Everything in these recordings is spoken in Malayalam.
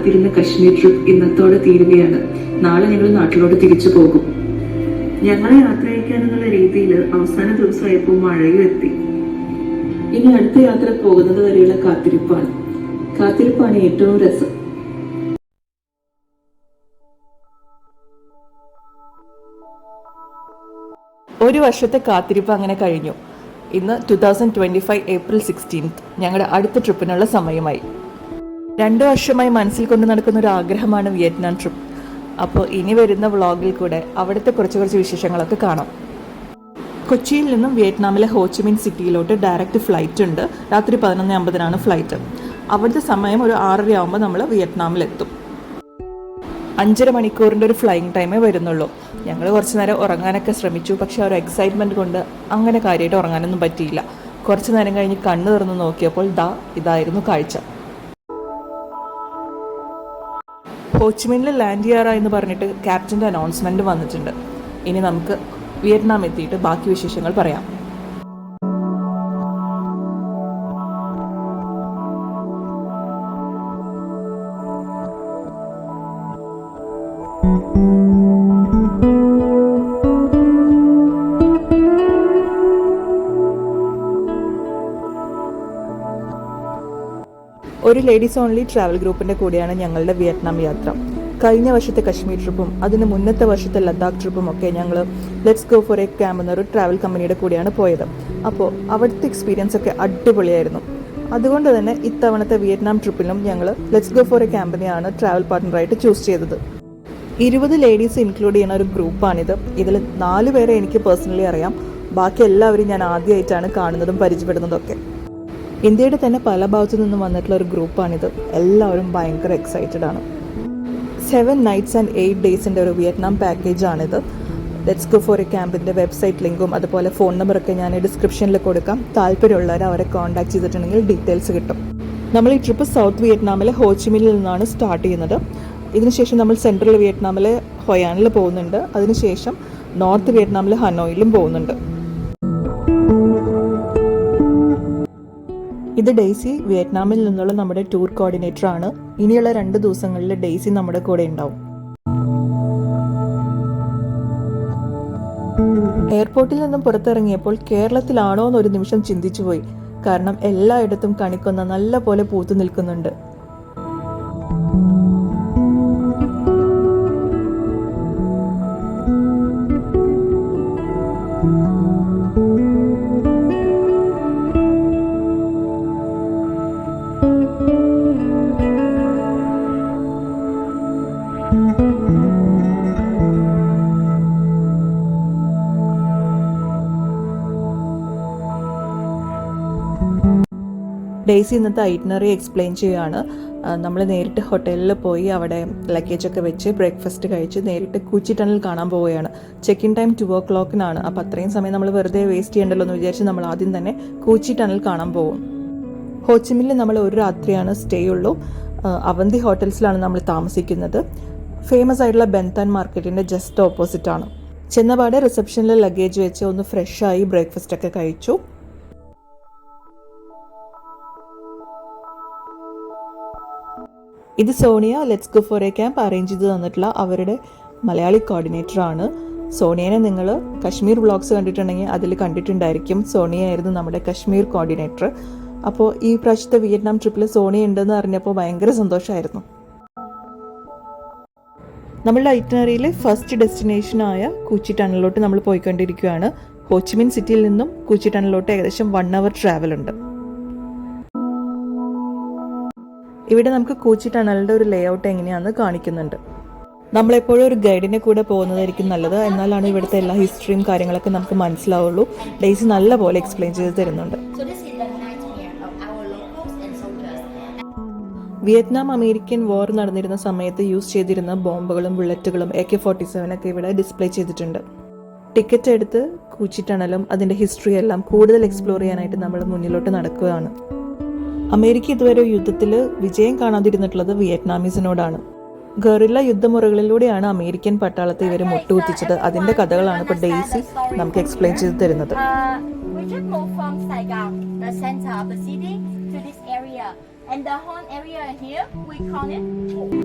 കാത്തിരുന്ന കശ്മീർ ട്രിപ്പ് ഇന്നത്തോടെ തീരുകയാണ്. നാളെ ഞങ്ങൾ നാട്ടിലോട്ട് തിരിച്ചു പോകും. ഞങ്ങളെ യാത്ര അയക്കാനെന്നുള്ള രീതിയിൽ അവസാന ദിവസമായപ്പോൾ മഴയും എത്തി. ഇനി അടുത്ത യാത്ര പോകുന്നത് വരെയുള്ള കാത്തിരിപ്പാണ് ഏറ്റവും രസം. ഒരു വർഷത്തെ കാത്തിരിപ്പ് അങ്ങനെ കഴിഞ്ഞു. ഇന്ന് 2025 ഏപ്രിൽ 16 ഞങ്ങളുടെ അടുത്ത ട്രിപ്പിനുള്ള സമയമായി. 2 വർഷമായി മനസ്സിൽ കൊണ്ട് നടക്കുന്ന ഒരു ആഗ്രഹമാണ് വിയറ്റ്നാം ട്രിപ്പ്. അപ്പോൾ ഇനി വരുന്ന വ്ളോഗിൽ കൂടെ അവിടുത്തെ കുറച്ച് വിശേഷങ്ങളൊക്കെ കാണാം. കൊച്ചിയിൽ നിന്നും വിയറ്റ്നാമിലെ ഹോച്ചിമിൻ സിറ്റിയിലോട്ട് ഡയറക്റ്റ് ഫ്ലൈറ്റ് ഉണ്ട്. രാത്രി 11:50 ഫ്ലൈറ്റ്. അവിടുത്തെ സമയം ഒരു 6:30 ആകുമ്പോൾ നമ്മൾ വിയറ്റ്നാമിലെത്തും. 5.5 മണിക്കൂറിൻ്റെ ഒരു ഫ്ലൈയിങ് ടൈമേ വരുന്നുള്ളൂ. ഞങ്ങൾ കുറച്ച് നേരം ഉറങ്ങാനൊക്കെ ശ്രമിച്ചു. പക്ഷെ ആ ഒരു എക്സൈറ്റ്മെൻറ്റ് കൊണ്ട് അങ്ങനെ കാര്യമായിട്ട് ഉറങ്ങാനൊന്നും പറ്റിയില്ല. കുറച്ച് നേരം കഴിഞ്ഞ് കണ്ണ് തുറന്ന് നോക്കിയപ്പോൾ ഇതായിരുന്നു കാഴ്ച. ഹോച്ചിമിനിൽ ലാൻഡ് ചെയ്യാറ എന്ന് പറഞ്ഞിട്ട് ക്യാപ്റ്റൻ്റെ അനൗൺസ്മെൻറ്റ് വന്നിട്ടുണ്ട്. ഇനി നമുക്ക് വിയറ്റ്നാം എത്തിയിട്ട് ബാക്കി വിശേഷങ്ങൾ പറയാം. ഒരു ലേഡീസ് ഓൺലി ട്രാവൽ ഗ്രൂപ്പിൻ്റെ കൂടെയാണ് ഞങ്ങളുടെ വിയറ്റ്നാം യാത്ര. കഴിഞ്ഞ വർഷത്തെ കശ്മീർ ട്രിപ്പും അതിന് മുന്നത്തെ വർഷത്തെ ലഡാക്ക് ട്രിപ്പും ഒക്കെ ഞങ്ങൾ let's go for A camp എന്നൊരു ട്രാവൽ കമ്പനിയുടെ കൂടെയാണ് പോയത്. അപ്പോൾ അവിടുത്തെ എക്സ്പീരിയൻസ് ഒക്കെ അടിപൊളിയായിരുന്നു. അതുകൊണ്ട് തന്നെ ഇത്തവണത്തെ വിയറ്റ്നാം ട്രിപ്പിലും ഞങ്ങൾ ലെറ്റ്സ് ഗോ ഫോർ എ ക്യാമ്പിനെയാണ് ട്രാവൽ പാർട്ട്ണറായിട്ട് ചൂസ് ചെയ്തത്. 20 ലേഡീസ് ഇൻക്ലൂഡ് ചെയ്യുന്ന ഒരു ഗ്രൂപ്പാണിത്. ഇതിൽ 4 പേരെ എനിക്ക് പേഴ്സണലി അറിയാം. ബാക്കി എല്ലാവരും ഞാൻ ആദ്യമായിട്ടാണ് കാണുന്നതും പരിചയപ്പെടുന്നതൊക്കെ. ഇന്ത്യയുടെ തന്നെ പല ഭാഗത്തു നിന്നും വന്നിട്ടുള്ള ഒരു ഗ്രൂപ്പാണിത്. എല്ലാവരും ഭയങ്കര എക്സൈറ്റഡ് ആണ്. 7 nights and 8 days ഒരു വിയറ്റ്നാം പാക്കേജാണിത്. ലെറ്റ്സ് ഗോ ഫോർ എ ക്യാമ്പിൻ്റെ വെബ്സൈറ്റ് ലിങ്കും അതുപോലെ ഫോൺ നമ്പറൊക്കെ ഞാൻ ഡിസ്ക്രിപ്ഷനിൽ കൊടുക്കാം. താല്പര്യമുള്ളവർ അവരെ കോൺടാക്ട് ചെയ്തിട്ടുണ്ടെങ്കിൽ ഡീറ്റെയിൽസ് കിട്ടും. നമ്മൾ ഈ ട്രിപ്പ് സൗത്ത് വിയറ്റ്നാമിലെ ഹോച്ചിമിനിൽ നിന്നാണ് സ്റ്റാർട്ട് ചെയ്യുന്നത്. ഇതിനുശേഷം നമ്മൾ സെൻട്രൽ വിയറ്റ്നാമിലെ ഹൊയാനിൽ പോകുന്നുണ്ട്. അതിനുശേഷം നോർത്ത് വിയറ്റ്നാമിലെ ഹനോയിലും പോകുന്നുണ്ട്. ഇത് ഡെയ്സി, വിയറ്റ്നാമിൽ നിന്നുള്ള നമ്മുടെ ടൂർ കോർഡിനേറ്റർ ആണ്. ഇനിയുള്ള 2 ദിവസങ്ങളിൽ ഡെയ്സി നമ്മുടെ കൂടെ ഉണ്ടാവും. എയർപോർട്ടിൽ നിന്നും പുറത്തിറങ്ങിയപ്പോൾ കേരളത്തിലാണോ എന്നൊരു നിമിഷം ചിന്തിച്ചുപോയി. കാരണം എല്ലായിടത്തും കണിക്കൊന്ന നല്ല പോലെ പൂത്തു നിൽക്കുന്നുണ്ട്. ഡെയ്സി ഇന്നത്തെ ഐറ്റിനറി എക്സ്പ്ലെയിൻ ചെയ്യുകയാണ്. നമ്മൾ നേരിട്ട് ഹോട്ടലിൽ പോയി അവിടെ ലഗേജൊക്കെ വെച്ച് ബ്രേക്ക്ഫാസ്റ്റ് കഴിച്ച് നേരിട്ട് കൂച്ചി ടണൽ കാണാൻ പോവുകയാണ്. ചെക്ക് ഇൻ ടൈം 2 o'clock അപ്പോൾ അത്രയും സമയം നമ്മൾ വെറുതെ വേസ്റ്റ് ചെയ്യണ്ടല്ലോ എന്ന് വിചാരിച്ച് നമ്മൾ ആദ്യം തന്നെ കൂച്ചി ടണൽ കാണാൻ പോകും. ഹോച്ചിമിനിൽ നമ്മൾ ഒരു രാത്രിയാണ് സ്റ്റേ ഉള്ളൂ. അവന്തി ഹോട്ടൽസിലാണ് നമ്മൾ താമസിക്കുന്നത്. ഫേമസ് ആയിട്ടുള്ള ബെൻതാൻ മാർക്കറ്റിൻ്റെ ജസ്റ്റ് ഓപ്പോസിറ്റ് ആണ്. ചെന്നപാടെ റിസപ്ഷനിൽ ലഗേജ് വെച്ച് ഒന്ന് ഫ്രഷായി ബ്രേക്ക്ഫാസ്റ്റൊക്കെ കഴിച്ചു. ഇത് Sonia let's go for A camp arrange ചെയ്ത് തന്നിട്ടുള്ള അവരുടെ മലയാളി കോർഡിനേറ്റർ ആണ്. സോണിയനെ നിങ്ങൾ കശ്മീർ വ്ളോഗ്സ് കണ്ടിട്ടുണ്ടെങ്കിൽ അതിൽ കണ്ടിട്ടുണ്ടായിരിക്കും. സോണിയ ആയിരുന്നു നമ്മുടെ കശ്മീർ കോർഡിനേറ്റർ. അപ്പോൾ ഈ പ്രാവശ്യത്തെ വിയറ്റ്നാം ട്രിപ്പിൽ സോണിയ ഉണ്ടെന്ന് അറിഞ്ഞപ്പോൾ ഭയങ്കര സന്തോഷമായിരുന്നു. നമ്മളുടെ ഐറ്റിനറിയിലെ ഫസ്റ്റ് ഡെസ്റ്റിനേഷനായ കൂച്ചി ടണലിലോട്ട് നമ്മൾ പോയിക്കൊണ്ടിരിക്കുകയാണ്. ഹോച്ചിമിൻ സിറ്റിയിൽ നിന്നും കൂച്ചി ടണലിലോട്ട് ഏകദേശം 1 hour ട്രാവൽ ഉണ്ട്. ഇവിടെ നമുക്ക് കൂച്ചി ടണലിൻ്റെ ഒരു ലേ ഔട്ട് എങ്ങനെയാണെന്ന് കാണിക്കുന്നുണ്ട്. നമ്മളെപ്പോഴും ഒരു ഗൈഡിനെ കൂടെ പോകുന്നതായിരിക്കും നല്ലത്. എന്നാലാണ് ഇവിടുത്തെ എല്ലാ ഹിസ്റ്ററിയും കാര്യങ്ങളൊക്കെ നമുക്ക് മനസ്സിലാവുള്ളൂ. ഡെയ്സി നല്ല പോലെ എക്സ്പ്ലെയിൻ ചെയ്ത് തരുന്നുണ്ട്. വിയറ്റ്നാം അമേരിക്കൻ വാർ നടന്നിരുന്ന സമയത്ത് യൂസ് ചെയ്തിരുന്ന ബോംബുകളും ബുള്ളറ്റുകളും AK-47 ഒക്കെ ഇവിടെ ഡിസ്പ്ലേ ചെയ്തിട്ടുണ്ട്. ടിക്കറ്റ് എടുത്ത് കൂച്ചി ടണലും അതിൻ്റെ ഹിസ്റ്ററി എല്ലാം കൂടുതൽ എക്സ്പ്ലോർ ചെയ്യാനായിട്ട് നമ്മൾ മുന്നിലോട്ട് നടക്കുകയാണ്. അമേരിക്ക ഇതുവരെ യുദ്ധത്തിൽ വിജയം കാണാതിരുന്നിട്ടുള്ളത് വിയറ്റ്നാമീസിനോടാണ്. ഗറില്ല യുദ്ധമുറകളിലൂടെയാണ് അമേരിക്കൻ പട്ടാളത്തെ ഇവർ മുട്ടുകുത്തിച്ചത്. അതിന്റെ കഥകളാണ് ഇപ്പോൾ ഡെയ്സി നമുക്ക് എക്സ്പ്ലെയിൻ ചെയ്ത് തരുന്നത്. We just go from Saigon, the center of the city, to this area. And the whole area here, we call it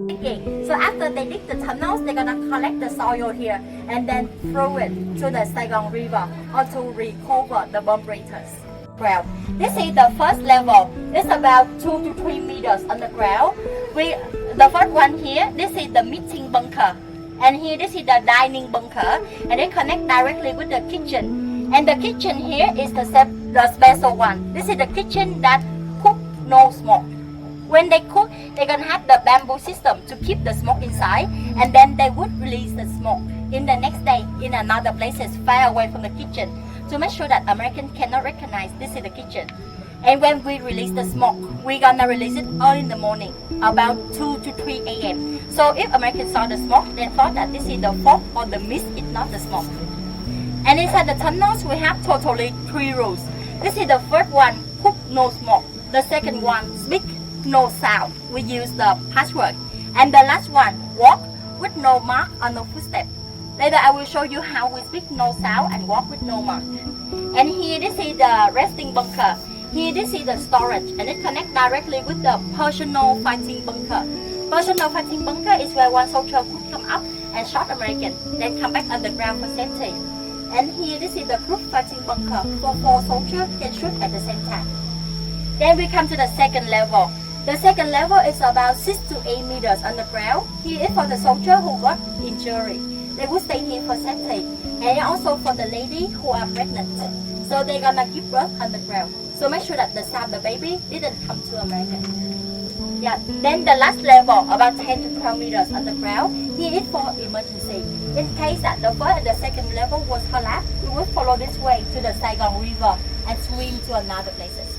digging. So after they dig the tunnels, they're gonna collect the soil here and then throw it to the Saigon River or to recover the bomb breakers. Well, this is the first level. It's about 2 to 3 meters underground. The first one here, this is the meeting bunker. And here, this is the dining bunker. And they connect directly with the kitchen. And the kitchen here is the special one. This is the kitchen that cook no smoke. When they cook, they're gonna have the bamboo system to keep the smoke inside, and then they would release the smoke in the next day in another places far away from the kitchen to make sure that Americans cannot recognize this is the kitchen. And when we release the smoke, we're gonna release it early in the morning, about 2 to 3 a.m. So if Americans saw the smoke, they thought that this is the fog or the mist, it's not the smoke. And inside the tunnels, we have totally 3 rules. This is the first one, cook no smoke. The second one, speak no sound. We use the password. And the last one, walk with no mark or no footstep. Later I will show you how we speak no sound and walk with no mark. And here this is the resting bunker. Here this is the storage, and it connects directly with the personal fighting bunker. Personal fighting bunker is where one soldier could come up and shot American, then come back underground for safety. And here this is the group fighting bunker, so 4 soldiers can shoot at the same time. Then we come to the second level. The second level is about 6 to 8 meters underground. Here is for the soldier who got injury. They will stay here for safety. And also for the lady who are pregnant. So they're gonna give birth underground. So make sure that the sound the baby didn't come to America. Yeah. Then the last level, about 10 to 12 meters underground. Here is for emergency. In case that the first and the second level was collapsed, we will follow this way to the Saigon River and swim to another places.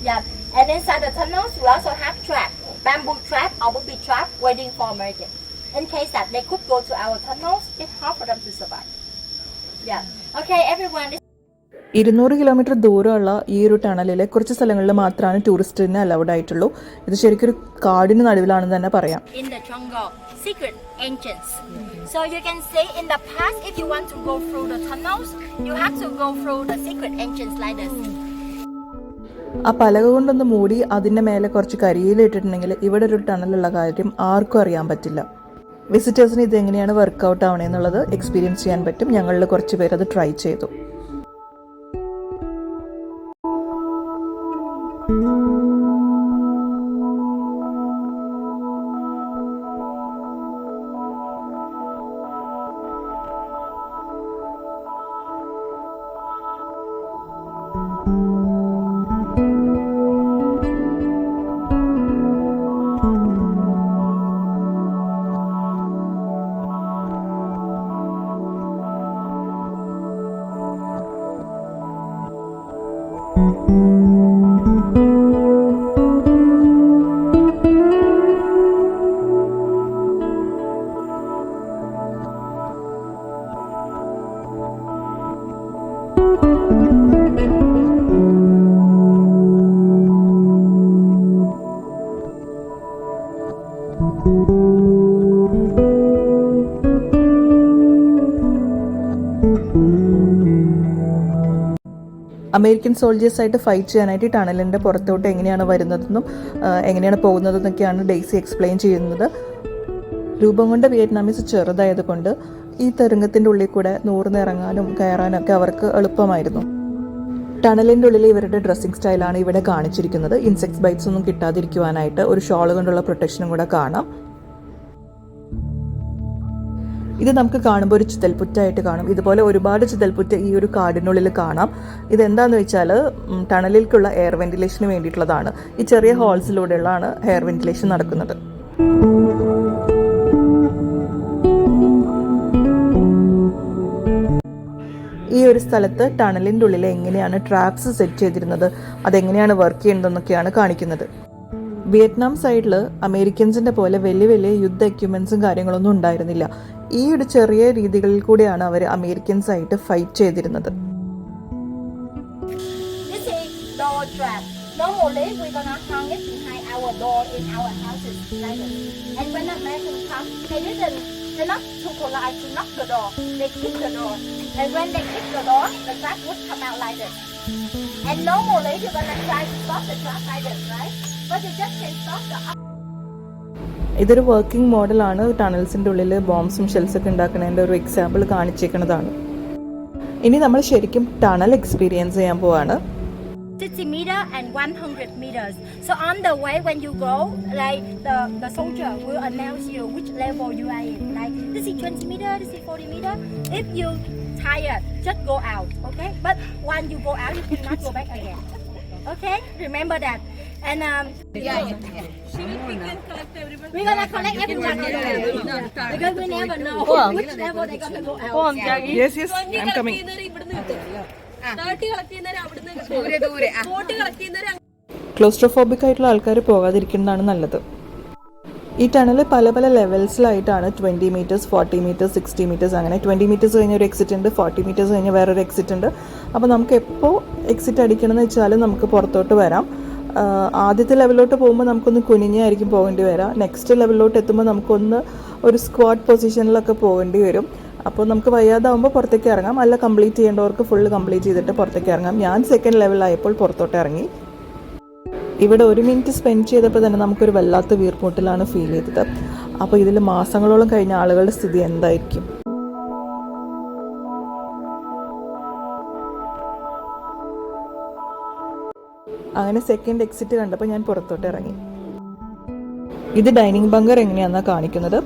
Yeah. And inside the tunnels, we also have trap, bamboo trap or booby trap waiting for Americans. In case that they could go to our tunnels, it's hard for them to survive. Yeah. Okay, everyone. 200 kilometre ദൂരമുള്ള ഈ ഒരു ടണലിലെ കുറച്ച് സ്ഥലങ്ങളിൽ മാത്രമാണ് ടൂറിസ്റ്റിന് അലൗഡ് ആയിട്ടുള്ളൂ. ഇത് ശരിക്കും ഒരു കാടിന് നടുവിലാണെന്ന് തന്നെ പറയാം. In the jungle, secret entrance. So you can say in the past, if you want to go through the tunnels, you have to go through the secret entrance like this. ആ പലക കൊണ്ടൊന്ന് മൂടി അതിൻ്റെ മേലെ കുറച്ച് കരിയിലിട്ടിട്ടുണ്ടെങ്കിൽ ഇവിടെ ഒരു ടണലുള്ള കാര്യം ആർക്കും അറിയാൻ പറ്റില്ല. വിസിറ്റേഴ്സിന് ഇതെങ്ങനെയാണ് വർക്കൗട്ട് ആവണമെന്നുള്ളത് എക്സ്പീരിയൻസ് ചെയ്യാൻ പറ്റും. ഞങ്ങളിൽ കുറച്ച് പേര് അത് ട്രൈ ചെയ്തു. അമേരിക്കൻ സോൾജേഴ്സായിട്ട് ഫൈറ്റ് ചെയ്യാനായിട്ട് ടണലിൻ്റെ പുറത്തോട്ട് എങ്ങനെയാണ് വരുന്നതെന്നും എങ്ങനെയാണ് പോകുന്നതെന്നൊക്കെയാണ് ഡെയ്സി എക്സ്പ്ലെയിൻ ചെയ്യുന്നത്. രൂപം കൊണ്ട് വിയറ്റ്നാമീസ് ചെറുതായതുകൊണ്ട് ഈ തരംഗത്തിൻ്റെ ഉള്ളിൽ കൂടെ നൂർന്നിറങ്ങാനും കയറാനൊക്കെ അവർക്ക് എളുപ്പമായിരുന്നു. ടണലിൻ്റെ ഉള്ളിൽ ഇവരുടെ ഡ്രസ്സിങ് സ്റ്റൈലാണ് ഇവിടെ കാണിച്ചിരിക്കുന്നത്. ഇൻസെക്ട്സ് ബൈറ്റ്സ് ഒന്നും കിട്ടാതിരിക്കുവാനായിട്ട് ഒരു ഷോൾ കൊണ്ടുള്ള പ്രൊട്ടക്ഷനും കൂടെ കാണാം. ഇത് നമുക്ക് കാണുമ്പോൾ ഒരു ചിതൽപുറ്റായിട്ട് കാണും. ഇതുപോലെ ഒരുപാട് ചിതൽപുറ്റ് ഈ ഒരു കാടിനുള്ളിൽ കാണാം. ഇതെന്താണെന്ന് വെച്ചാൽ ടണലിലേക്കുള്ള എയർ വെന്റിലേഷന് വേണ്ടിയിട്ടുള്ളതാണ്. ഈ ചെറിയ ഹോൾസിലൂടെയുള്ളതാണ് എയർ വെന്റിലേഷൻ നടക്കുന്നത്. ഈ ഒരു സ്ഥലത്ത് ടണലിൻ്റെ ഉള്ളിൽ എങ്ങനെയാണ് ട്രാപ്സ് സെറ്റ് ചെയ്തിരുന്നത്, അതെങ്ങനെയാണ് വർക്ക് ചെയ്യുന്നതെന്നൊക്കെയാണ് കാണിക്കുന്നത്. വിയറ്റ്നാം സൈഡിൽ അമേരിക്കൻസിൻ്റെ പോലെ വലിയ വലിയ യുദ്ധ എക്യുപ്മെൻസും കാര്യങ്ങളൊന്നും ഉണ്ടായിരുന്നില്ല. ഈ ഒരു ചെറിയ രീതികളിൽ കൂടെയാണ് അവർ അമേരിക്കൻസായിട്ട് ഫൈറ്റ് ചെയ്തിരുന്നത്. Normally, we're gonna hang it behind our door in our houses like this. And when the Americans come, they're not too polite to knock the door. They kick the door. And when they kick the door, the trap would come out like this. And normally, you're gonna try to stop the trap like this, right? but you just can stop the ഇതൊരു വർക്കിംഗ് മോഡലാണ്. ടണൽസിൻ്റെ ഉള്ളിൽ ബോംബ്സും ഷെൽസൊക്കെ ഉണ്ടാക്കുന്നതിൻ്റെ ഒരു എക്സാമ്പിൾ കാണിച്ചേക്കുന്നതാണ്. ഇനി നമ്മൾ ശരിക്കും ടണൽ എക്സ്പീരിയൻസ് ചെയ്യാൻ പോവാണ്. 60 meter and 100 meters. So on the way when you go, like the soldier will announce you which level you are in. Like this is 20 meter, this is 40 meter. If you tired, just go out, okay? But when you go out, you cannot go back again. Okay? Remember that. And we're gonna collect everyone because we never know which level they're gonna go out. Yes, I'm coming. Claustrophobic ആയിട്ടുള്ള ആൾക്കാർ പോകാതിരിക്കുന്നതാണ് നല്ലത്. ഈ ടണൽ പല പല ലെവൽസിലായിട്ടാണ് 20 മീറ്റേഴ്സ്, 40 മീറ്റേഴ്സ്, 60 മീറ്റേഴ്സ്, അങ്ങനെ 20 മീറ്റേഴ്സ് കഴിഞ്ഞ ഒരു എക്സിറ്റ് ഉണ്ട്, 40 മീറ്റേഴ്സ് കഴിഞ്ഞ വേറൊരു എക്സിറ്റ് ഉണ്ട്. അപ്പോൾ നമുക്ക് എപ്പോൾ എക്സിറ്റ് അടിക്കണമെന്ന് വെച്ചാൽ നമുക്ക് പുറത്തോട്ട് വരാം. ആദ്യത്തെ ലെവലിലോട്ട് പോകുമ്പോൾ നമുക്കൊന്ന് കുനിഞ്ഞായിരിക്കും പോകേണ്ടി വരാം. നെക്സ്റ്റ് ലെവലിലോട്ട് എത്തുമ്പോൾ നമുക്കൊന്ന് ഒരു സ്ക്വാഡ് പൊസിഷനിലൊക്കെ പോകേണ്ടി വരും. അപ്പോൾ നമുക്ക് വയ്യാതാവുമ്പോൾ പുറത്തേക്ക് ഇറങ്ങാം, അല്ല കംപ്ലീറ്റ് ചെയ്യേണ്ടവർക്ക് ഫുള്ള് കംപ്ലീറ്റ് ചെയ്തിട്ട് പുറത്തേക്ക് ഇറങ്ങാം. ഞാൻ സെക്കൻഡ് ലെവലിലായപ്പോൾ പുറത്തോട്ട് ഇറങ്ങി. ഇവിടെ 1 മിനിറ്റ് സ്പെൻഡ് ചെയ്തപ്പോൾ തന്നെ നമുക്കൊരു വല്ലാത്ത വീർമുട്ടലാണ് ഫീൽ ചെയ്തത്. അപ്പോൾ ഇതിൽ മാസങ്ങളോളം കഴിഞ്ഞ ആളുകളുടെ സ്ഥിതി എന്തായിരിക്കും? അങ്ങനെ സെക്കൻഡ് എക്സിറ്റ് കണ്ടപ്പോൾ ഞാൻ പുറത്തോട്ട് ഇറങ്ങി. ഇത് ഡൈനിങ് ബങ്കർ എങ്ങനെയാണെന്നാണ് കാണിക്കുന്നത്.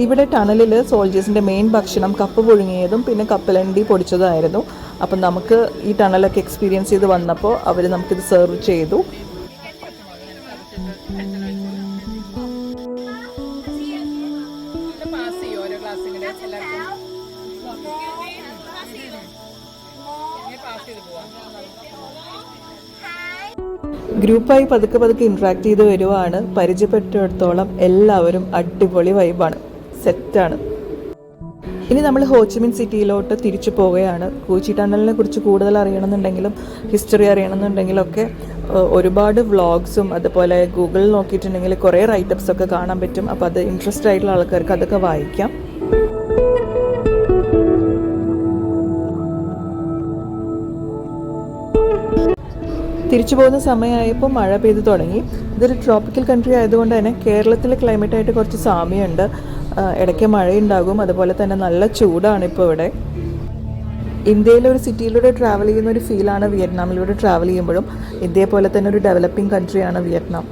ഇവിടെ ടണലിൽ സോൾജേഴ്സിൻ്റെ മെയിൻ ഭക്ഷണം കപ്പ പുഴുങ്ങിയതും പിന്നെ കപ്പലണ്ടി പൊടിച്ചതായിരുന്നു. അപ്പം നമുക്ക് ഈ ടണലൊക്കെ എക്സ്പീരിയൻസ് ചെയ്ത് വന്നപ്പോൾ അവർ നമുക്കിത് സെർവ് ചെയ്തു. ഗ്രൂപ്പായി പതുക്കെ പതുക്കെ ഇൻട്രാക്ട് ചെയ്ത് വരുവാണ്. പരിചയപ്പെട്ടിടത്തോളം എല്ലാവരും അടിപൊളി വൈബാണ്, സെറ്റാണ്. ഇനി നമ്മൾ ഹോച്ചിമിൻ സിറ്റിയിലോട്ട് തിരിച്ചു പോവുകയാണ്. കൂച്ചി ടണലിനെ കുറിച്ച് കൂടുതൽ അറിയണമെന്നുണ്ടെങ്കിലും ഹിസ്റ്ററി അറിയണമെന്നുണ്ടെങ്കിലും ഒക്കെ ഒരുപാട് വ്ളോഗ്സും അതുപോലെ ഗൂഗിളിൽ നോക്കിയിട്ടുണ്ടെങ്കിൽ കുറേ റൈറ്റപ്സൊക്കെ കാണാൻ പറ്റും. അപ്പോൾ അത് ഇൻട്രസ്റ്റ് ആയിട്ടുള്ള ആൾക്കാർക്ക് അതൊക്കെ വായിക്കാം. തിരിച്ചു പോകുന്ന സമയമായപ്പോൾ മഴ പെയ്തു തുടങ്ങി. ഇതൊരു ട്രോപ്പിക്കൽ കൺട്രി ആയതുകൊണ്ട് തന്നെ കേരളത്തിലെ ക്ലൈമറ്റായിട്ട് കുറച്ച് സാമ്യമുണ്ട്. ഇടയ്ക്ക് മഴയുണ്ടാകും, അതുപോലെ തന്നെ നല്ല ചൂടാണ് ഇപ്പോൾ ഇവിടെ. ഇന്ത്യയിലെ ഒരു സിറ്റിയിലൂടെ ട്രാവൽ ചെയ്യുന്ന ഒരു ഫീലാണ് വിയറ്റ്നാമിലൂടെ ട്രാവൽ ചെയ്യുമ്പോഴും. ഇന്ത്യയെ പോലെ തന്നെ ഒരു ഡെവലപ്പിംഗ് കൺട്രിയാണ് വിയറ്റ്നാം.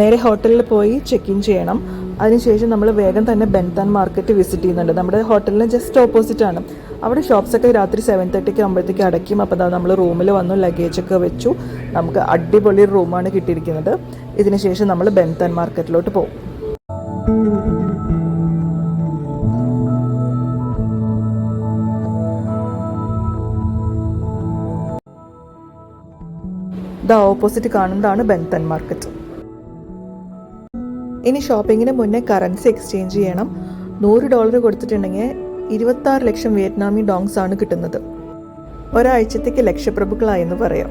നേരെ ഹോട്ടലിൽ പോയി ചെക്ക് ഇൻ ചെയ്യണം. അതിനുശേഷം നമ്മൾ വേഗം തന്നെ ബെൻതാൻ മാർക്കറ്റ് വിസിറ്റ് ചെയ്യുന്നുണ്ട്. നമ്മുടെ ഹോട്ടലിന് ജസ്റ്റ് ഓപ്പോസിറ്റ് ആണ്. അവിടെ ഷോപ്സൊക്കെ രാത്രി 7:30 ആകുമ്പോഴത്തേക്ക് അടയ്ക്കും. അപ്പോൾ അതാ നമ്മൾ റൂമിൽ വന്നു, ലഗേജൊക്കെ വെച്ചു. നമുക്ക് അടിപൊളി റൂമാണ് കിട്ടിയിരിക്കുന്നത്. ഇതിനുശേഷം നമ്മൾ ബെൻതാൻ മാർക്കറ്റിലോട്ട് പോകും. ദാ ഓപ്പോസിറ്റ് കാണുന്നതാണ് ബെൻതാൻ മാർക്കറ്റ്. ഇനി ഷോപ്പിങ്ങിന് മുന്നേ കറൻസി എക്സ്ചേഞ്ച് ചെയ്യണം. $100 കൊടുത്തിട്ടുണ്ടെങ്കിൽ 26 ലക്ഷം വിയറ്റ്നാമി ഡോങ്സ് ആണ് കിട്ടുന്നത്. ഒരാഴ്ചത്തേക്ക് ലക്ഷപ്രഭുക്കളായെന്ന് പറയാം.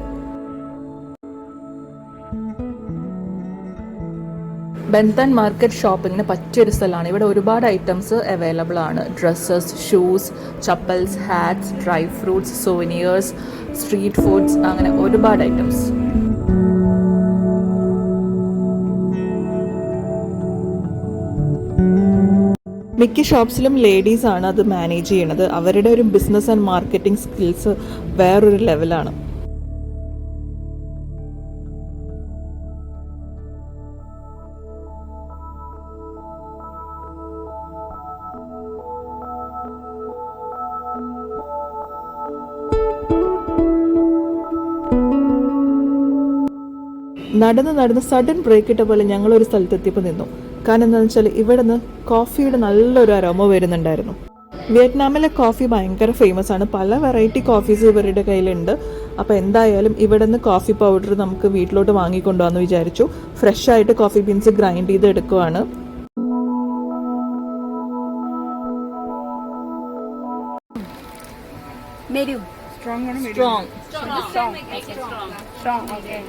ബെൻതാൻ മാർക്കറ്റ് ഷോപ്പിങ്ങിന് പറ്റിയൊരു സ്ഥലമാണ്. ഇവിടെ ഒരുപാട് ഐറ്റംസ് അവൈലബിൾ ആണ്. Dresses, shoes, chappals, hats, dry fruits, souvenirs, street foods, അങ്ങനെ ഒരുപാട് ഐറ്റംസ്. മിക്ക ഷോപ്സിലും ലേഡീസ് ആണ് അത് മാനേജ് ചെയ്യണത്. അവരുടെ ഒരു ബിസിനസ് ആൻഡ് മാർക്കറ്റിംഗ് സ്കിൽസ് വേറൊരു ലെവലാണ്. നടന്ന് സഡൻ ബ്രേക്ക് ഇട്ട പോലെ ഞങ്ങളൊരു സ്ഥലത്തെത്തിയപ്പോൾ നിന്നു. കാരണം എന്താണെന്ന് വെച്ചാൽ ഇവിടെ നിന്ന് കോഫിയുടെ നല്ലൊരു അരോമ വരുന്നുണ്ടായിരുന്നു. വിയറ്റ്നാമിലെ കോഫി ഭയങ്കര ഫേമസ് ആണ്. പല വെറൈറ്റി കോഫീസ് ഇവരുടെ കയ്യിലുണ്ട്. അപ്പോൾ എന്തായാലും ഇവിടെ നിന്ന് കോഫി പൗഡർ നമുക്ക് വീട്ടിലോട്ട് വാങ്ങിക്കൊണ്ടുവന്ന് വിചാരിച്ചു. ഫ്രഷ് ആയിട്ട് കോഫി ബീൻസ് ഗ്രൈൻഡ് ചെയ്ത് എടുക്കുവാണ്. Medium. Strong. Okay.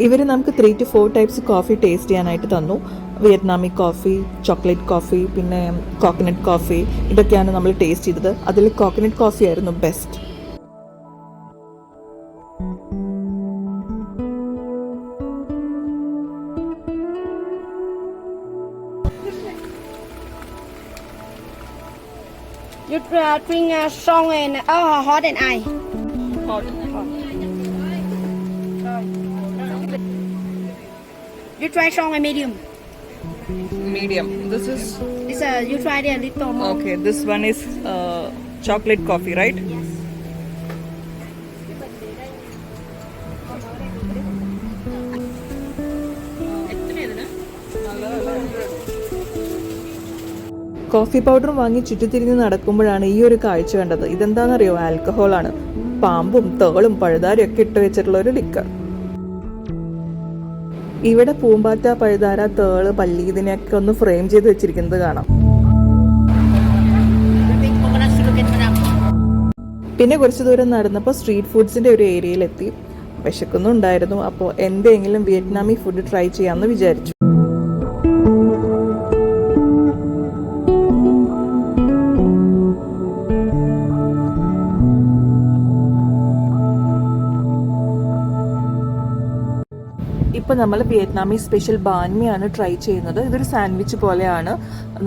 ഇവർ നമുക്ക് 3 to 4 ടൈപ്സ് കോഫി ടേസ്റ്റ് ചെയ്യാനായിട്ട് തന്നു. വിയറ്റ്നാമി കോഫി, ചോക്ലേറ്റ് കോഫി, പിന്നെ കോക്കനട്ട് കോഫി, ഇതൊക്കെയാണ് നമ്മൾ ടേസ്റ്റ് ചെയ്തത്. അതിൽ കോക്കനട്ട് കോഫി ആയിരുന്നു best. drink strong and hot and ice. Hot. You try strong and medium. Medium. This is You try it a little more. okay. This one is chocolate coffee, right? Yes. Coffee പൗഡറും വാങ്ങി ചുറ്റിത്തിരിഞ്ഞ് നടക്കുമ്പോഴാണ് ഈ ഒരു കാഴ്ച കണ്ടത്. ഇതെന്താണെന്നറിയോ? ആൽക്കഹോളാണ്. പാമ്പും തേളും പഴുതാരും ഒക്കെ ഇട്ട് വെച്ചിട്ടുള്ള ഒരു ലിക്കർ. ഇവിടെ പൂമ്പാറ്റ, പഴുതാര, തേള്, പല്ലി ഇതിനെയൊക്കെ ഒന്ന് ഫ്രെയിം ചെയ്ത് വെച്ചിരിക്കുന്നത് കാണാം. പിന്നെ കുറച്ച് ദൂരം നടന്നപ്പോൾ സ്ട്രീറ്റ് ഫുഡ്സിന്റെ ഒരു ഏരിയയിലെത്തി. വിശക്കുന്നുണ്ടായിരുന്നു. അപ്പോൾ എന്തെങ്കിലും വിയറ്റ്നാമി ഫുഡ് ട്രൈ ചെയ്യാമെന്ന് വിചാരിച്ചു. ഇപ്പോൾ നമ്മൾ വിയറ്റ്നാമി സ്പെഷ്യൽ ബാൻമിയാണ് ട്രൈ ചെയ്യുന്നത്. ഇതൊരു സാൻഡ്വിച്ച് പോലെയാണ്.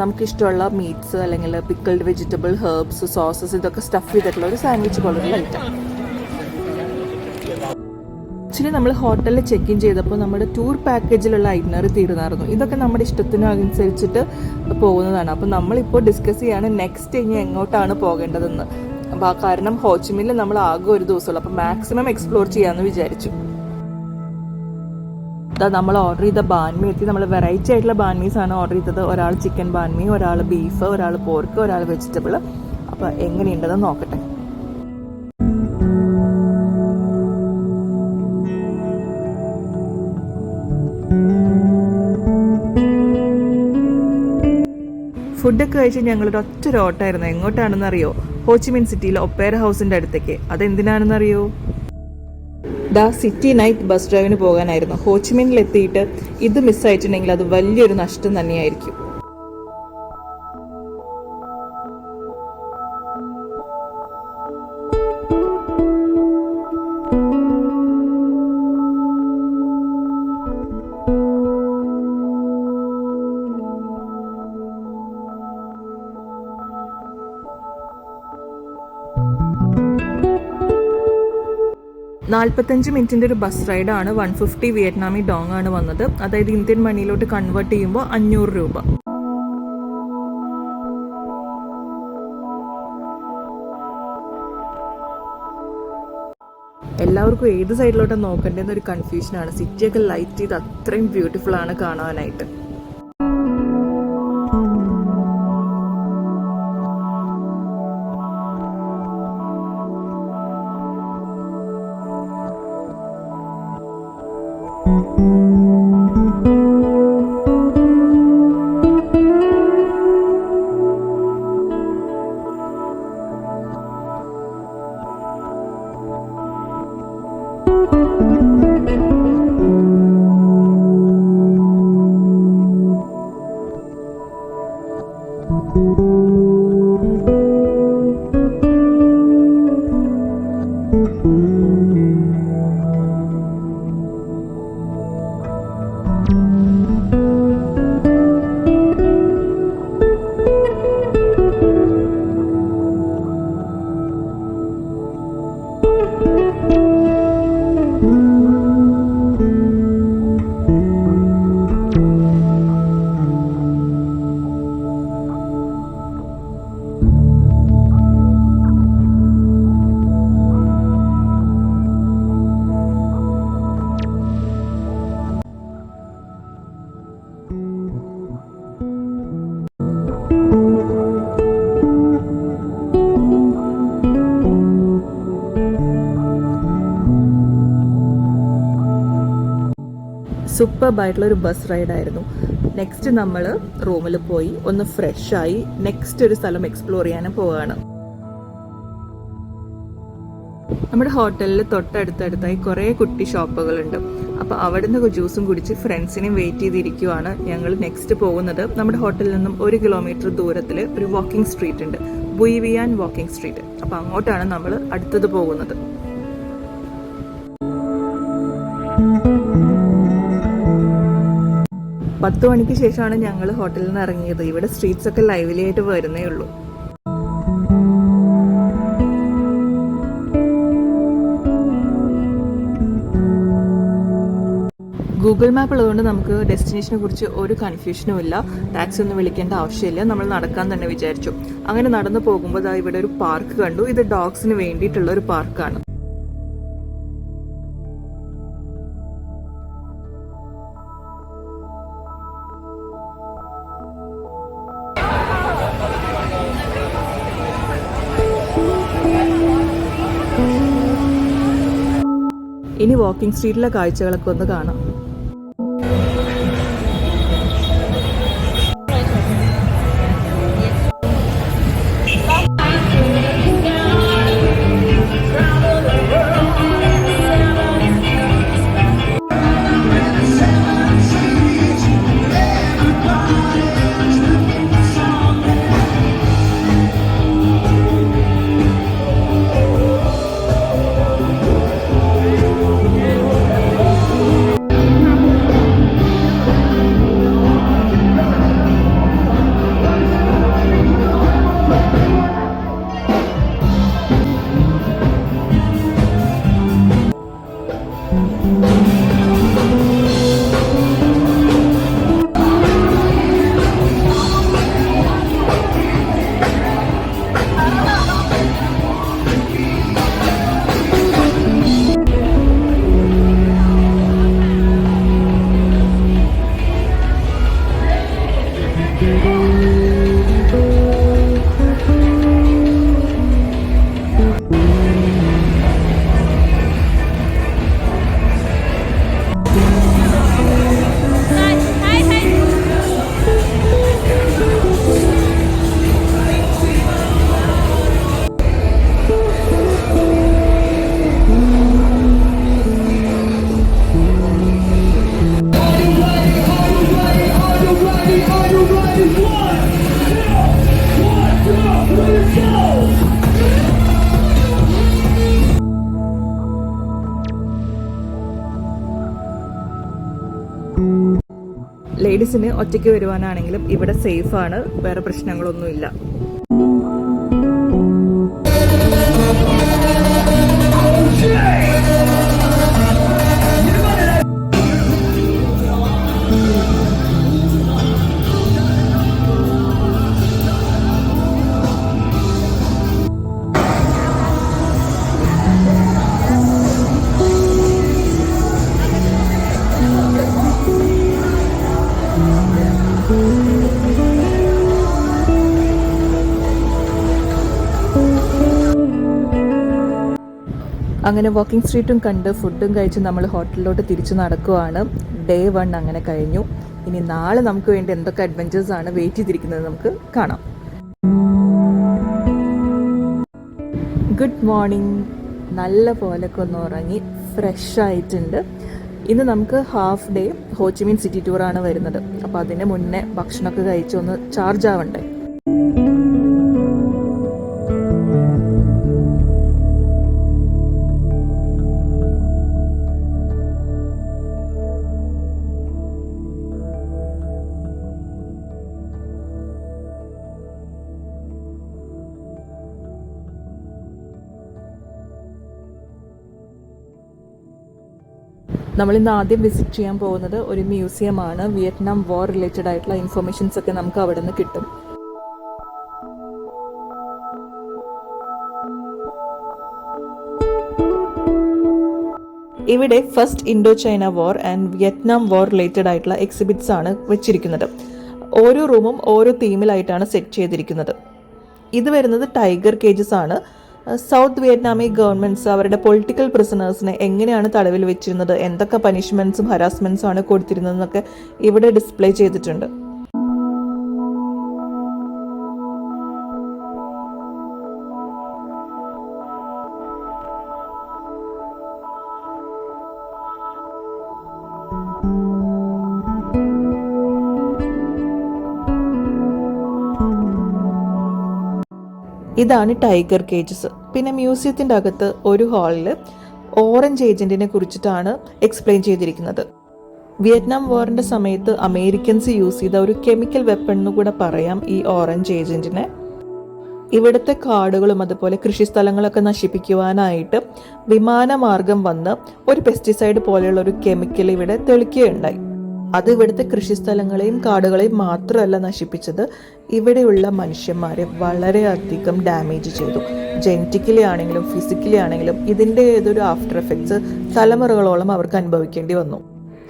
നമുക്കിഷ്ടമുള്ള മീറ്റ്സ് അല്ലെങ്കിൽ പിക്കിൾഡ് വെജിറ്റബിൾ, ഹെർബ്സ്, സോസസ് ഇതൊക്കെ സ്റ്റഫ് ചെയ്തിട്ടുള്ള ഒരു സാൻഡ്വിച്ച് പോലൊരു ഐറ്റം. ആക്ച്വലി നമ്മൾ ഹോട്ടലിൽ ചെക്ക് ഇൻ ചെയ്തപ്പോൾ നമ്മുടെ ടൂർ പാക്കേജിലുള്ള ഐറ്റിനറി തീർന്നായിരുന്നു. ഇതൊക്കെ നമ്മുടെ ഇഷ്ടത്തിനനുസരിച്ചിട്ട് പോകുന്നതാണ്. അപ്പോൾ നമ്മളിപ്പോൾ ഡിസ്കസ് ചെയ്യാണ് നെക്സ്റ്റ് ഇനി എങ്ങോട്ടാണ് പോകേണ്ടതെന്ന്. കാരണം ഹോച്ചിമിനിൽ നമ്മൾ ആകെ ഒരു ദിവസമുള്ളൂ. അപ്പോൾ മാക്സിമം എക്സ്പ്ലോർ ചെയ്യാമെന്ന് വിചാരിച്ചു. നമ്മൾ ഓർഡർ ചെയ്ത ബാൻമി എത്തി. നമ്മൾ വെറൈറ്റി ആയിട്ടുള്ള ബാൻമീസ് ആണ് ഓർഡർ ചെയ്തത്. ഒരാൾ ചിക്കൻ ബാൻമി, ഒരാൾ ബീഫ്, ഒരാൾ പോർക്ക്, ഒരാൾ വെജിറ്റബിൾ. അപ്പോൾ എങ്ങനെയുണ്ടെന്ന് നോക്കട്ടെ. ഫുഡൊക്കെ കഴിച്ച് ഞങ്ങളൊരു ഒറ്റ ഓട്ടമായിരുന്നു. എങ്ങോട്ടാണെന്നറിയോ? ഹോച്ചിമിൻ സിറ്റിയിലെ ഒപ്പേര ഹൗസിൻ്റെ അടുത്തേക്ക്. അതെന്തിനാണെന്നറിയോ? സിറ്റി നൈറ്റ് ബസ് ഡ്രൈവിന് പോകാനായിരുന്നു. ഹോച്ചിമിനിൽ എത്തിയിട്ട് ഇത് മിസ്സായിട്ടുണ്ടെങ്കിൽ അത് വലിയൊരു നഷ്ടം തന്നെയായിരിക്കും. മിനിറ്റിൻ്റെ ഒരു ബസ് റൈഡാണ്. 150 വിയറ്റ്നാമി ഡോങ് ആണ് വന്നത്. അതായത് ഇന്ത്യൻ മണിയിലോട്ട് കൺവേർട്ട് ചെയ്യുമ്പോൾ 500 രൂപ. എല്ലാവർക്കും ഏത് സൈഡിലോട്ടാണ് നോക്കേണ്ടതെന്നൊരു കൺഫ്യൂഷനാണ്. സിറ്റിയൊക്കെ ലൈറ്റ് ചെയ്ത് അത്രയും ബ്യൂട്ടിഫുൾ ആണ് കാണാനായിട്ട്. സൂപ്പർബായിട്ടുള്ളൊരു ബസ് റൈഡായിരുന്നു. നെക്സ്റ്റ് നമ്മൾ റൂമിൽ പോയി ഒന്ന് ഫ്രഷായി നെക്സ്റ്റ് ഒരു സ്ഥലം എക്സ്പ്ലോർ ചെയ്യാനും പോവുകയാണ്. നമ്മുടെ ഹോട്ടലിൽ തൊട്ടടുത്തടുത്തായി കുറേ കുട്ടി ഷോപ്പുകളുണ്ട്. അപ്പോൾ അവിടെ നിന്ന് ജ്യൂസും കുടിച്ച് ഫ്രണ്ട്സിനെയും വെയിറ്റ് ചെയ്തിരിക്കുവാണ്. ഞങ്ങൾ നെക്സ്റ്റ് പോകുന്നത് നമ്മുടെ ഹോട്ടലിൽ നിന്നും 1 കിലോമീറ്റർ ദൂരത്തിൽ ഒരു വാക്കിംഗ് സ്ട്രീറ്റ് ഉണ്ട്, ബുയ് വിയാൻ വാക്കിംഗ് സ്ട്രീറ്റ്. അപ്പോൾ അങ്ങോട്ടാണ് നമ്മൾ അടുത്തത് പോകുന്നത്. പത്ത് മണിക്ക് ശേഷമാണ് ഞങ്ങൾ ഹോട്ടലിൽ നിന്ന് ഇറങ്ങിയത്. ഇവിടെ സ്ട്രീറ്റ്സ് ഒക്കെ ലൈവ്ലി ആയിട്ട് വരുന്നേ ഉള്ളൂ. ഗൂഗിൾ മാപ്പ് ഉള്ളതുകൊണ്ട് നമുക്ക് ഡെസ്റ്റിനേഷനെ കുറിച്ച് ഒരു കൺഫ്യൂഷനും ഇല്ല. ടാക്സി ഒന്നും വിളിക്കേണ്ട ആവശ്യമില്ല. നമ്മൾ നടക്കാൻ തന്നെ വിചാരിച്ചു. അങ്ങനെ നടന്നു പോകുമ്പോൾ ഇവിടെ ഒരു പാർക്ക് കണ്ടു. ഇത് ഡോഗ്സിന് വേണ്ടിയിട്ടുള്ള ഒരു പാർക്കാണ്. ഇനി വാക്കിംഗ് സ്ട്രീറ്റിലെ കാഴ്ചകളൊക്കെ ഒന്ന് കാണാം. ലേഡീസിന് ഒറ്റയ്ക്ക് വരുവാനാണെങ്കിലും ഇവിടെ സേഫ് ആണ്, വേറെ പ്രശ്നങ്ങളൊന്നുമില്ല. അങ്ങനെ വാക്കിംഗ് സ്ട്രീറ്റും കണ്ട് ഫുഡും കഴിച്ച് നമ്മൾ ഹോട്ടലിലോട്ട് തിരിച്ചു നടക്കുവാണ്. ഡേ 1 അങ്ങനെ കഴിഞ്ഞു. ഇനി നാളെ നമുക്ക് വേണ്ടി എന്തൊക്കെ അഡ്വഞ്ചേഴ്സ് ആണ് വെയിറ്റ് ചെയ്തിരിക്കുന്നത് നമുക്ക് കാണാം. Good morning. നല്ല പോലൊക്കെ ഒന്ന് ഉറങ്ങി ഫ്രഷ് ആയിട്ടുണ്ട്. ഇന്ന് നമുക്ക് ഹാഫ് ഡേ ഹോച്ചിമിൻ സിറ്റി ടൂറാണ് വരുന്നത്. അപ്പോൾ അതിന് മുന്നേ ഭക്ഷണമൊക്കെ കഴിച്ചൊന്ന് ചാർജ് ആവണ്ടേ. നമ്മളിന്ന് ആദ്യം വിസിറ്റ് ചെയ്യാൻ പോകുന്നത് ഒരു മ്യൂസിയമാണ്. വിയറ്റ്നാം വാർ റിലേറ്റഡ് ആയിട്ടുള്ള ഇൻഫർമേഷൻസ് ഒക്കെ നമുക്ക് അവിടെ നിന്ന് കിട്ടും. ഇവിടെ first Indo China war and Vietnam war related ആയിട്ടുള്ള എക്സിബിറ്റ്സ് ആണ് വെച്ചിരിക്കുന്നത്. ഓരോ റൂമും ഓരോ തീമിലായിട്ടാണ് സെറ്റ് ചെയ്തിരിക്കുന്നത്. ഇത് വരുന്നത് ടൈഗർ കേജസ് ആണ്. സൗത്ത് വിയറ്റ്നാമി ഗവൺമെൻറ്റ്സ് അവരുടെ പൊളിറ്റിക്കൽ പ്രിസണേഴ്സിനെ എങ്ങനെയാണ് തടവിൽ വെച്ചിരുന്നത്, എന്തൊക്കെ പനിഷ്മെൻറ്റ്സും ഹരാസ്മെൻറ്റ്സും ആണ് കൊടുത്തിരുന്നതെന്നൊക്കെ ഇവിടെ ഡിസ്പ്ലേ ചെയ്തിട്ടുണ്ട്. ഇതാണ് ടൈഗർ കേജസ്. പിന്നെ മ്യൂസിയത്തിൻ്റെ അകത്ത് ഒരു ഹാളിൽ ഓറഞ്ച് ഏജന്റിനെ കുറിച്ചിട്ടാണ് എക്സ്പ്ലെയിൻ ചെയ്തിരിക്കുന്നത്. വിയറ്റ്നാം വാറിൻ്റെ സമയത്ത് അമേരിക്കൻസ് യൂസ് ചെയ്ത ഒരു കെമിക്കൽ വെപ്പൺ എന്ന് കൂടെ പറയാം ഈ ഓറഞ്ച് ഏജന്റിനെ. ഇവിടുത്തെ കാടുകളും അതുപോലെ കൃഷിസ്ഥലങ്ങളൊക്കെ നശിപ്പിക്കുവാനായിട്ട് വിമാനമാർഗം വന്ന് ഒരു പെസ്റ്റിസൈഡ് പോലെയുള്ള ഒരു കെമിക്കൽ ഇവിടെ തെളിക്കുകയുണ്ടായി. അത് ഇവിടുത്തെ കൃഷിസ്ഥലങ്ങളെയും കാടുകളെയും മാത്രമല്ല നശിപ്പിച്ചത്, ഇവിടെയുള്ള മനുഷ്യന്മാരെ വളരെയധികം ഡാമേജ് ചെയ്തു. ജെനറ്റിക്കലി ആണെങ്കിലും ഫിസിക്കലി ആണെങ്കിലും ഇതിൻ്റെ ഏതൊരു ആഫ്റ്റർ എഫക്ട്സ് തലമുറകളോളം അവർക്ക് അനുഭവിക്കേണ്ടി വന്നു.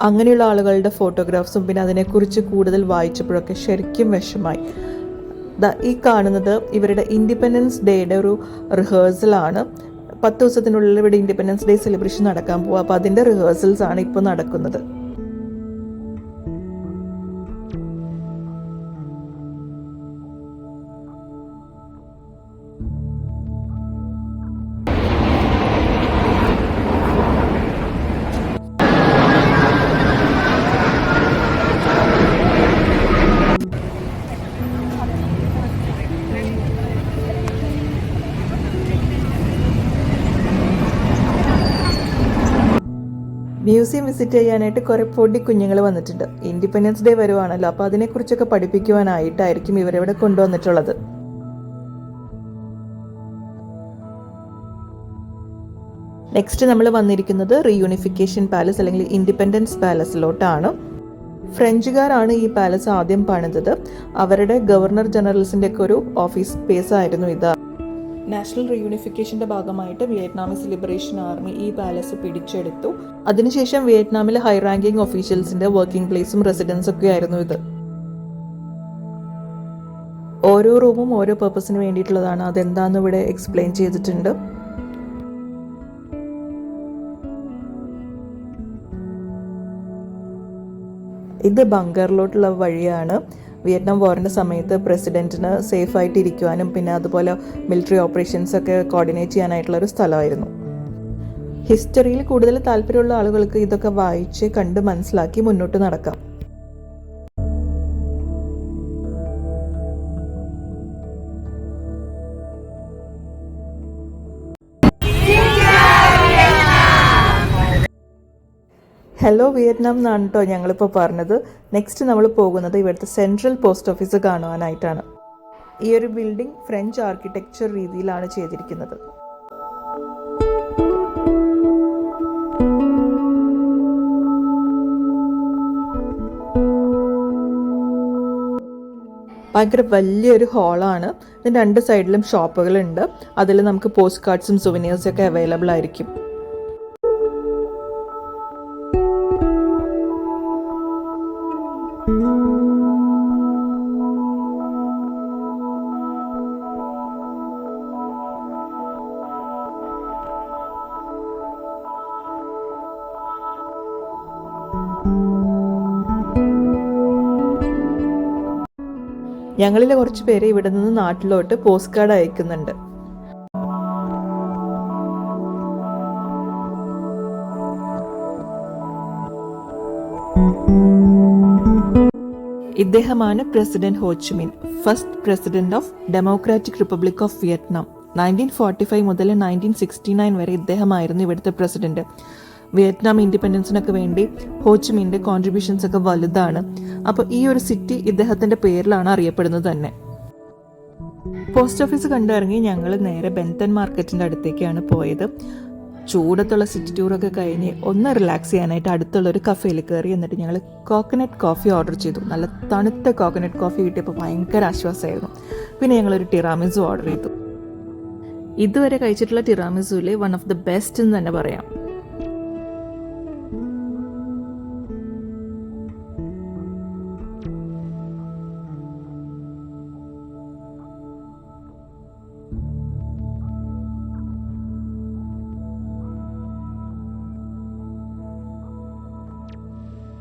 അങ്ങനെയുള്ള ആളുകളുടെ ഫോട്ടോഗ്രാഫ്സും പിന്നെ അതിനെക്കുറിച്ച് കൂടുതൽ വായിച്ചപ്പോഴൊക്കെ ശരിക്കും വിഷമായി. ഈ കാണുന്നത് ഇവരുടെ ഇൻഡിപെൻഡൻസ് ഡേയുടെ ഒരു റിഹേഴ്സലാണ്. 10 ദിവസത്തിനുള്ളിൽ ഇവിടെ ഇൻഡിപെൻഡൻസ് ഡേ സെലിബ്രേഷൻ നടക്കാൻ പോവുക. അപ്പോൾ അതിൻ്റെ റിഹേഴ്സൽസ് ആണ് ഇപ്പോൾ നടക്കുന്നത്. മ്യൂസിയം വിസിറ്റ് ചെയ്യാനായിട്ട് കുറേ പൊടി കുഞ്ഞുങ്ങൾ വന്നിട്ടുണ്ട്. ഇൻഡിപെൻഡൻസ് ഡേ വരുവാണല്ലോ, അപ്പോൾ അതിനെക്കുറിച്ചൊക്കെ പഠിപ്പിക്കുവാനായിട്ടായിരിക്കും ഇവരിവിടെ കൊണ്ടുവന്നിട്ടുള്ളത്. നെക്സ്റ്റ് നമ്മൾ വന്നിരിക്കുന്നത് റീയൂണിഫിക്കേഷൻ പാലസ് അല്ലെങ്കിൽ ഇൻഡിപെൻഡൻസ് പാലസിലോട്ടാണ്. ഫ്രഞ്ചുകാരാണ് ഈ പാലസ് ആദ്യം പണിതത്. അവരുടെ ഗവർണർ ജനറൽസിൻ്റെ ഒക്കെ ഒരു ഓഫീസ് സ്പേസ് ആയിരുന്നു ഇത്. നാഷണൽ റീയൂണിഫിക്കേഷന്റെ ഭാഗമായിട്ട് വിയറ്റ്നാമീസ് ലിബറേഷൻ ആർമി ഈ പാലസ് പിടിച്ചെടുത്തു. അതിനുശേഷം വിയറ്റ്നാമിലെ ഹൈ റാങ്കിങ് ഒഫീഷ്യൽസിന്റെ വർക്കിംഗ് പ്ലേസും റെസിഡൻസും ഒക്കെ ആയിരുന്നു ഇത്. ഓരോ റൂമും ഓരോ പർപ്പസിന് വേണ്ടിയിട്ടുള്ളതാണ്. അതെന്താന്ന് ഇവിടെ എക്സ്പ്ലെയിൻ ചെയ്തിട്ടുണ്ട്. ഇത് ബങ്കറിലോട്ടുള്ള വഴിയാണ്. വിയറ്റ്നാം വാറിൻ്റെ സമയത്ത് പ്രസിഡന്റിന് സേഫായിട്ട് ഇരിക്കുവാനും പിന്നെ അതുപോലെ മിലിറ്ററി ഓപ്പറേഷൻസ് ഒക്കെ കോർഡിനേറ്റ് ചെയ്യാനായിട്ടുള്ളൊരു സ്ഥലമായിരുന്നു. ഹിസ്റ്ററിയിൽ കൂടുതൽ താല്പര്യമുള്ള ആളുകൾക്ക് ഇതൊക്കെ വായിച്ച് കണ്ട് മനസ്സിലാക്കി മുന്നോട്ട് നടക്കാം. ഹലോ വിയറ്റ്നാം എന്നാണ് കേട്ടോ ഞങ്ങളിപ്പോൾ പറഞ്ഞത്. നെക്സ്റ്റ് നമ്മൾ പോകുന്നത് ഇവിടുത്തെ സെൻട്രൽ പോസ്റ്റ് ഓഫീസ് കാണുവാനായിട്ടാണ്. ഈ ഒരു ബിൽഡിംഗ് ഫ്രഞ്ച് ആർക്കിടെക്ചർ രീതിയിലാണ് ചെയ്തിരിക്കുന്നത്. ഭയങ്കര വലിയൊരു ഹാളാണ്. ഇതിൻ്റെ 2 സൈഡിലും ഷോപ്പുകളുണ്ട്. അതിൽ നമുക്ക് പോസ്റ്റ് കാർഡ്സും സുവനീഴ്സും ഒക്കെ അവൈലബിൾ ആയിരിക്കും. ഞങ്ങളിലെ കുറച്ച് പേര് ഇവിടെ നിന്ന് നാട്ടിലോട്ട് പോസ്റ്റ് കാർഡ് അയക്കുന്നുണ്ട്. ഇദ്ദേഹമാണ് president Ho Chi Minh, first president of democratic republic of Vietnam. 1945 മുതൽ 1969 വരെ ഇദ്ദേഹമായിരുന്നു ഇവിടുത്തെ പ്രസിഡന്റ്. വിയറ്റ്നാം ഇൻഡിപെൻഡൻസിനൊക്കെ വേണ്ടി ഹോച്ചിമിൻ്റെ കോൺട്രിബ്യൂഷൻസ് ഒക്കെ വലുതാണ്. അപ്പോൾ ഈ ഒരു സിറ്റി ഇദ്ദേഹത്തിൻ്റെ പേരിലാണ് അറിയപ്പെടുന്നത് തന്നെ. പോസ്റ്റ് ഓഫീസ് കണ്ടിറങ്ങി ഞങ്ങൾ നേരെ ബെൻതൻ മാർക്കറ്റിൻ്റെ അടുത്തേക്കാണ് പോയത്. ചൂടത്തുള്ള സിറ്റി ടൂറൊക്കെ കഴിഞ്ഞ് ഒന്ന് റിലാക്സ് ചെയ്യാനായിട്ട് അടുത്തുള്ളൊരു കഫേയിൽ കയറി. എന്നിട്ട് ഞങ്ങൾ കോക്കനട്ട് കോഫി ഓർഡർ ചെയ്തു. നല്ല തണുത്ത കോക്കനട്ട് കോഫി കിട്ടിയപ്പോൾ ഭയങ്കര ആശ്വാസമായിരുന്നു. പിന്നെ ഞങ്ങളൊരു ടിറാമിസു ഓർഡർ ചെയ്തു. ഇതുവരെ കഴിച്ചിട്ടുള്ള ടിറാമിസുവിലെ വൺ ഓഫ് ദ ബെസ്റ്റ് എന്ന് തന്നെ പറയാം.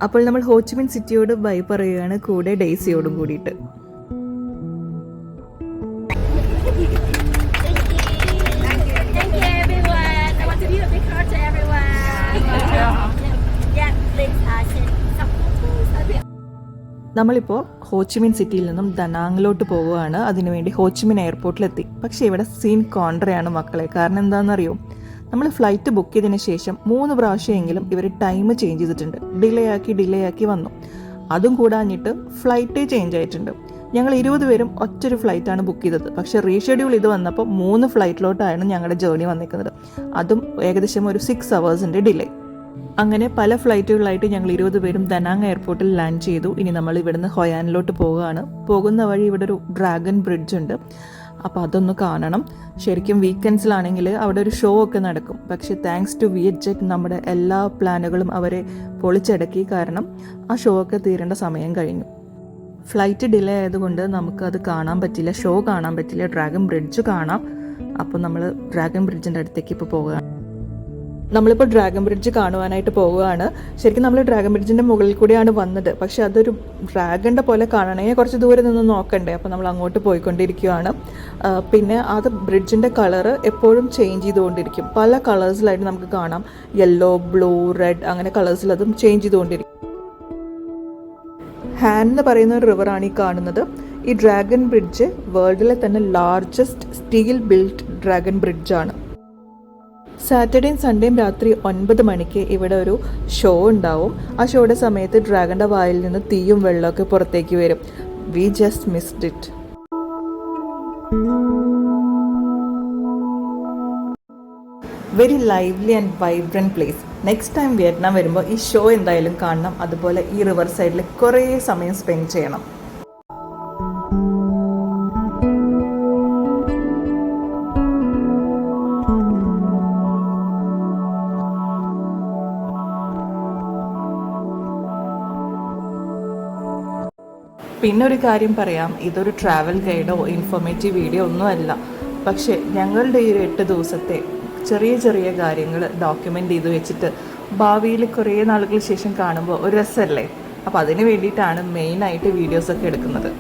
അപ്പോൾ നമ്മൾ ഹോച്ചിമിൻ സിറ്റിയോട് ബൈ പറയുകയാണ്, കൂടെ ഡെയ്സിയോടും കൂടിയിട്ട്. നമ്മളിപ്പോൾ ഹോച്ചിമിൻ സിറ്റിയിൽ നിന്നും ദനാങ്ങിലോട്ട് പോവുകയാണ്. അതിനുവേണ്ടി ഹോച്ചിമിൻ എയർപോർട്ടിലെത്തി. പക്ഷേ ഇവിടെ സീൻ കോൺട്രയാണ് മക്കളെ. കാരണം എന്താണെന്നറിയോ, നമ്മൾ ഫ്ലൈറ്റ് ബുക്ക് ചെയ്തതിന് ശേഷം 3 പ്രാവശ്യമെങ്കിലും ഇവർ ടൈം ചേഞ്ച് ചെയ്തിട്ടുണ്ട്. ഡിലേ ആക്കി വന്നു. അതും കൂടാഞ്ഞിട്ട് ഫ്ലൈറ്റ് ചേഞ്ച് ആയിട്ടുണ്ട്. ഞങ്ങൾ 20 പേരും ഒറ്റൊരു ഫ്ലൈറ്റാണ് ബുക്ക് ചെയ്തത്. പക്ഷേ റീഷെഡ്യൂൾ ഇത് വന്നപ്പോൾ 3 ഫ്ലൈറ്റിലോട്ടാണ് ഞങ്ങളുടെ ജേർണി വന്നിരിക്കുന്നത്. അതും ഏകദേശം ഒരു 6 അവേഴ്സിൻ്റെ ഡിലേ. അങ്ങനെ പല ഫ്ലൈറ്റുകളായിട്ട് ഞങ്ങൾ 20 പേരും ദനാങ് എയർപോർട്ടിൽ ലാൻഡ് ചെയ്തു. ഇനി നമ്മൾ ഇവിടുന്ന് ഹൊയാനിലോട്ട് പോവുകയാണ്. പോകുന്ന വഴി ഇവിടെ ഒരു ഡ്രാഗൺ ബ്രിഡ്ജ് ഉണ്ട്, അപ്പോൾ അതൊന്ന് കാണണം. ശരിക്കും വീക്കെൻഡ്സിലാണെങ്കിൽ അവിടെ ഒരു ഷോ ഒക്കെ നടക്കും. പക്ഷേ താങ്ക്സ് ടു വിയറ്റ്ജെറ്റ് നമ്മുടെ എല്ലാ പ്ലാനുകളും അവരെ പൊളിച്ചടക്കി. കാരണം ആ ഷോ ഒക്കെ തീരേണ്ട സമയം കഴിഞ്ഞു. ഫ്ലൈറ്റ് ഡിലേ ആയതുകൊണ്ട് നമുക്കത് കാണാൻ പറ്റില്ല, ഷോ കാണാൻ പറ്റില്ല. ഡ്രാഗൺ ബ്രിഡ്ജ് കാണാം. അപ്പോൾ നമ്മൾ ഡ്രാഗൺ ബ്രിഡ്ജിൻ്റെ അടുത്തേക്ക് ഇപ്പോൾ പോവുകയാണ്. നമ്മളിപ്പോൾ ഡ്രാഗൺ ബ്രിഡ്ജ് കാണുവാനായിട്ട് പോവുകയാണ്. ശരിക്കും നമ്മൾ ഡ്രാഗൺ ബ്രിഡ്ജിൻ്റെ മുകളിൽ കൂടിയാണ് വന്നത്. പക്ഷെ അതൊരു ഡ്രാഗണിൻ്റെ പോലെ കാണണമെങ്കിൽ കുറച്ച് ദൂരെ നിന്ന് നോക്കണ്ടേ. അപ്പോൾ നമ്മൾ അങ്ങോട്ട് പോയിക്കൊണ്ടിരിക്കുകയാണ്. പിന്നെ അത് ബ്രിഡ്ജിൻ്റെ കളറ് എപ്പോഴും ചേഞ്ച് ചെയ്തുകൊണ്ടിരിക്കും. പല കളേഴ്സിലായിട്ട് നമുക്ക് കാണാം. യെല്ലോ, ബ്ലൂ, റെഡ് അങ്ങനെ കളേഴ്സിൽ അതും ചേഞ്ച് ചെയ്തുകൊണ്ടിരിക്കും. ഹാൻ എന്ന് പറയുന്ന ഒരു റിവറാണ് ഈ കാണുന്നത്. ഈ ഡ്രാഗൺ ബ്രിഡ്ജ് വേൾഡിലെ തന്നെ ലാർജസ്റ്റ് സ്റ്റീൽ ബിൽറ്റ് ഡ്രാഗൺ ബ്രിഡ്ജാണ്. സാറ്റർഡേയും സൺഡേയും രാത്രി 9 മണിക്ക് ഇവിടെ ഒരു ഷോ ഉണ്ടാവും. ആ ഷോയുടെ സമയത്ത് ഡ്രാഗണിൻ്റെ വായിൽ നിന്ന് തീയും വെള്ളമൊക്കെ പുറത്തേക്ക് വരും. We just missed it. Very lively and vibrant place. Next time Vietnam വരുമ്പോൾ ഈ ഷോ എന്തായാലും കാണണം. അതുപോലെ ഈ റിവർ സൈഡിൽ കുറേ സമയം സ്പെൻഡ് ചെയ്യണം. പിന്നെ ഒരു കാര്യം പറയാം, ഇതൊരു ട്രാവൽ ഗൈഡോ ഇൻഫോർമേറ്റീവ് വീഡിയോ ഒന്നുമല്ല. പക്ഷേ ഞങ്ങളുടെ ഈ 8 ദിവസത്തെ ചെറിയ ചെറിയ കാര്യങ്ങൾ ഡോക്യുമെൻ്റ് ചെയ്ത് വെച്ചിട്ട് ഭാവിയിൽ കുറേ നാളുകൾക്ക് ശേഷം കാണുമ്പോൾ ഒരു രസമല്ലേ. അപ്പോൾ അതിന് വേണ്ടിയിട്ടാണ് മെയിനായിട്ട് വീഡിയോസൊക്കെ എടുക്കുന്നത്.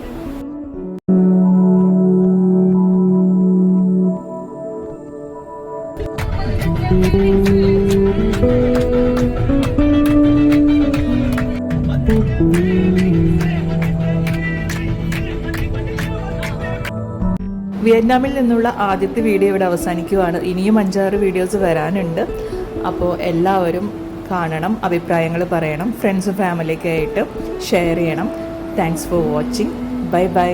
വിയറ്റ്നാമിൽ നിന്നുള്ള ആദ്യത്തെ വീഡിയോ ഇവിടെ അവസാനിക്കുകയാണ്. ഇനിയും 5-6 വീഡിയോസ് വരാനുണ്ട്. അപ്പോൾ എല്ലാവരും കാണണം, അഭിപ്രായങ്ങൾ പറയണം, ഫ്രണ്ട്സും ഫാമിലിയൊക്കെ ആയിട്ട് ഷെയർ ചെയ്യണം. Thanks for watching. Bye bye.